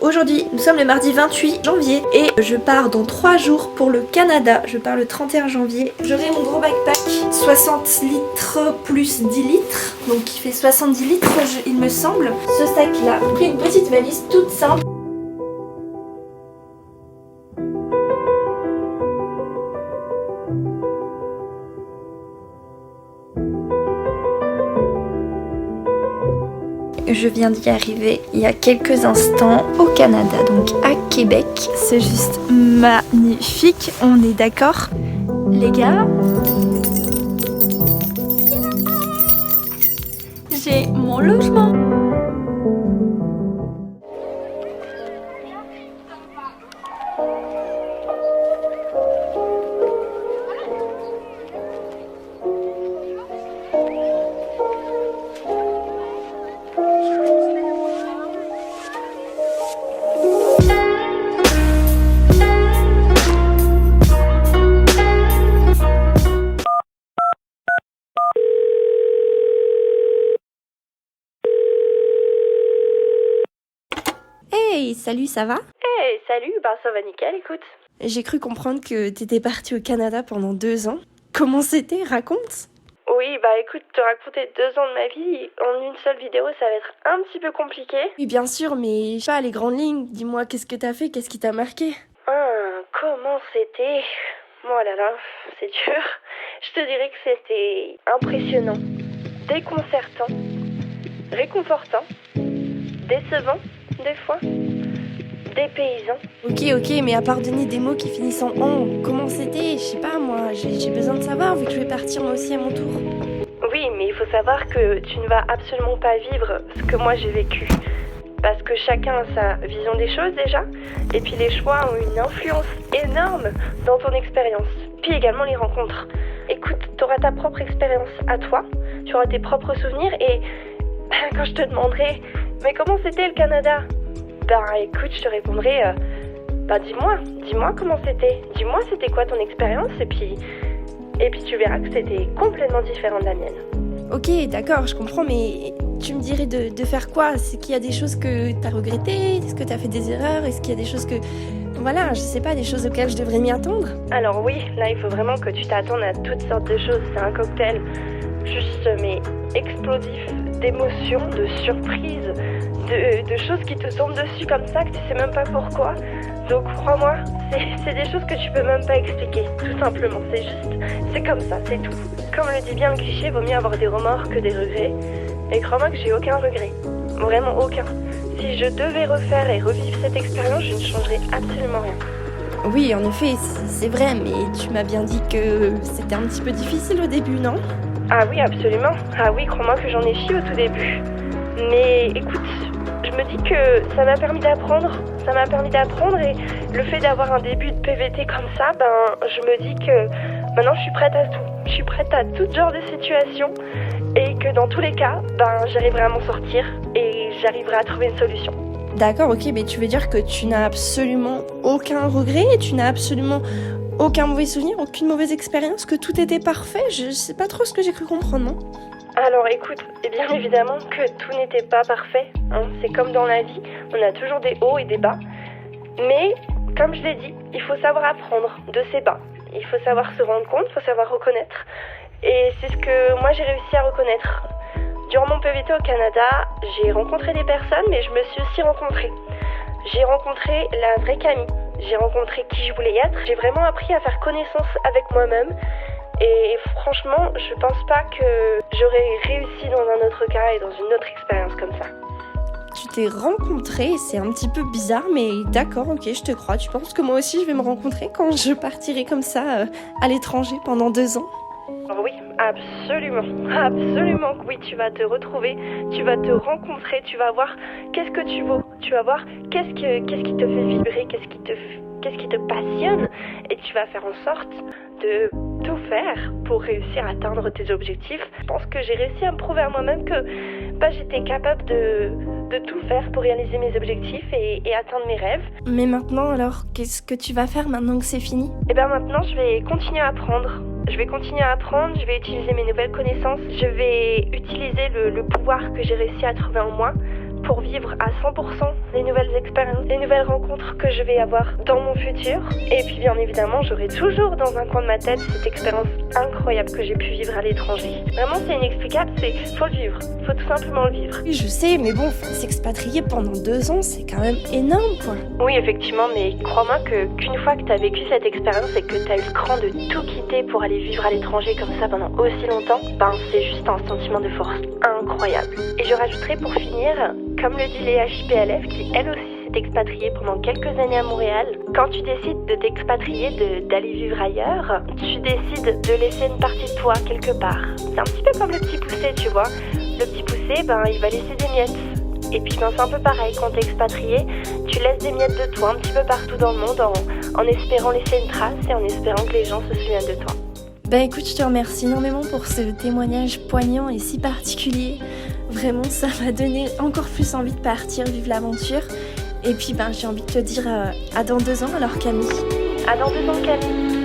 Aujourd'hui, nous sommes le mardi 28 janvier et je pars dans 3 jours pour le Canada. Je pars le 31 janvier. J'aurai mon gros backpack, 60 litres plus 10 litres, donc qui fait 70 litres il me semble. Ce sac là, j'ai pris une petite valise toute simple. Je viens d'y arriver il y a quelques instants au Canada, donc à Québec. C'est juste magnifique, on est d'accord, les gars? J'ai mon logement. Hey, salut, ça va? Hey, salut, ça va nickel, écoute. J'ai cru comprendre que t'étais partie au Canada pendant 2 ans. Comment c'était? Raconte. Oui, écoute, te raconter 2 ans de ma vie en une seule vidéo, ça va être un petit peu compliqué. Oui, bien sûr, mais je sais pas, les grandes lignes. Dis-moi, qu'est-ce que t'as fait? Qu'est-ce qui t'a marqué? Comment c'était? Oh là là, c'est dur. Je te dirais que c'était impressionnant, déconcertant, réconfortant, décevant, des fois, dépaysant. Ok, mais à part donner des mots qui finissent en on, comment c'était? Je sais pas, moi, j'ai besoin de savoir vu que je vais partir moi aussi à mon tour. Oui, mais il faut savoir que tu ne vas absolument pas vivre ce que moi j'ai vécu. Parce que chacun a sa vision des choses déjà, et puis les choix ont une influence énorme dans ton expérience. Puis également les rencontres. Écoute, tu auras ta propre expérience à toi, tu auras tes propres souvenirs, et quand je te demanderai « Mais comment c'était le Canada ?» Écoute, je te répondrai dis-moi comment c'était. Dis-moi c'était quoi ton expérience, et puis tu verras que c'était complètement différent de la mienne. Ok, d'accord, je comprends, mais tu me dirais de faire quoi? C'est qu'il y a des choses que t'as regrettées? Est-ce que t'as fait des erreurs? Est-ce qu'il y a des choses que... Voilà, je sais pas, des choses auxquelles je devrais m'y attendre? Alors oui, là il faut vraiment que tu t'attendes à toutes sortes de choses. C'est un cocktail juste, mais explosif, d'émotions, de surprises, de choses qui te tombent dessus comme ça, que tu sais même pas pourquoi. Donc crois-moi, c'est des choses que tu peux même pas expliquer, tout simplement. C'est comme ça, c'est tout. Comme le dit bien le cliché, vaut mieux avoir des remords que des regrets. Et crois-moi que j'ai aucun regret, vraiment aucun. Si je devais refaire et revivre cette expérience, je ne changerais absolument rien. Oui, en effet, c'est vrai, mais tu m'as bien dit que c'était un petit peu difficile au début, non? Ah oui, absolument. Ah oui, crois-moi que j'en ai chié au tout début. Mais écoute, je me dis que ça m'a permis d'apprendre. Et le fait d'avoir un début de PVT comme ça, je me dis que maintenant je suis prête à tout. Je suis prête à tout genre de situation et que dans tous les cas, j'arriverai à m'en sortir et j'arriverai à trouver une solution. D'accord, ok, mais tu veux dire que tu n'as absolument aucun regret? Tu n'as absolument aucun mauvais souvenir, aucune mauvaise expérience, que tout était parfait? Je sais pas trop ce que j'ai cru comprendre, non? Alors écoute, bien évidemment que tout n'était pas parfait, hein. C'est comme dans la vie, on a toujours des hauts et des bas. Mais, comme je l'ai dit, il faut savoir apprendre de ses bas. Il faut savoir se rendre compte, il faut savoir reconnaître. Et c'est ce que moi j'ai réussi à reconnaître. Durant mon PVT au Canada, j'ai rencontré des personnes, mais je me suis aussi rencontrée. J'ai rencontré la vraie Camille. J'ai rencontré qui je voulais être. J'ai vraiment appris à faire connaissance avec moi-même. Et franchement, je pense pas que j'aurais réussi dans un autre cas et dans une autre expérience comme ça. Tu t'es rencontrée, c'est un petit peu bizarre, mais d'accord, ok, je te crois. Tu penses que moi aussi je vais me rencontrer quand je partirai comme ça à l'étranger pendant 2 ans? Oui, absolument que oui, tu vas te retrouver, tu vas te rencontrer, tu vas voir qu'est-ce que tu vaux, tu vas voir qu'est-ce qui te fait vibrer, qu'est-ce qui te passionne, et tu vas faire en sorte de tout faire pour réussir à atteindre tes objectifs. Je pense que j'ai réussi à me prouver à moi-même que j'étais capable de tout faire pour réaliser mes objectifs et atteindre mes rêves. Mais maintenant alors, qu'est-ce que tu vas faire maintenant que c'est fini? Maintenant je vais continuer à apprendre. Je vais utiliser mes nouvelles connaissances, je vais utiliser le pouvoir que j'ai réussi à trouver en moi pour vivre à 100% les nouvelles expériences, les nouvelles rencontres que je vais avoir dans mon futur. Et puis bien évidemment, j'aurai toujours dans un coin de ma tête cette expérience incroyable que j'ai pu vivre à l'étranger. Vraiment, c'est inexplicable, faut le vivre, faut tout simplement le vivre. Oui, je sais, mais bon, s'expatrier pendant 2 ans, c'est quand même énorme, quoi. Oui, effectivement, mais crois-moi qu'une fois que tu as vécu cette expérience et que tu as eu le cran de tout quitter pour aller vivre à l'étranger comme ça pendant aussi longtemps, c'est juste un sentiment de force incroyable. Et je rajouterai pour finir, comme le dit Léa JPLF, qui elle aussi s'est expatriée pendant quelques années à Montréal, quand tu décides de t'expatrier, d'aller vivre ailleurs, tu décides de laisser une partie de toi quelque part. C'est un petit peu comme le petit poussé, tu vois. Le petit poussé, il va laisser des miettes. Et puis c'est un peu pareil, quand t'es expatrié, tu laisses des miettes de toi un petit peu partout dans le monde en espérant laisser une trace et en espérant que les gens se souviennent de toi. Écoute, je te remercie énormément pour ce témoignage poignant et si particulier. Vraiment, ça m'a donné encore plus envie de partir vivre l'aventure. Et puis j'ai envie de te dire à dans 2 ans alors Camille. À dans 2 ans Camille.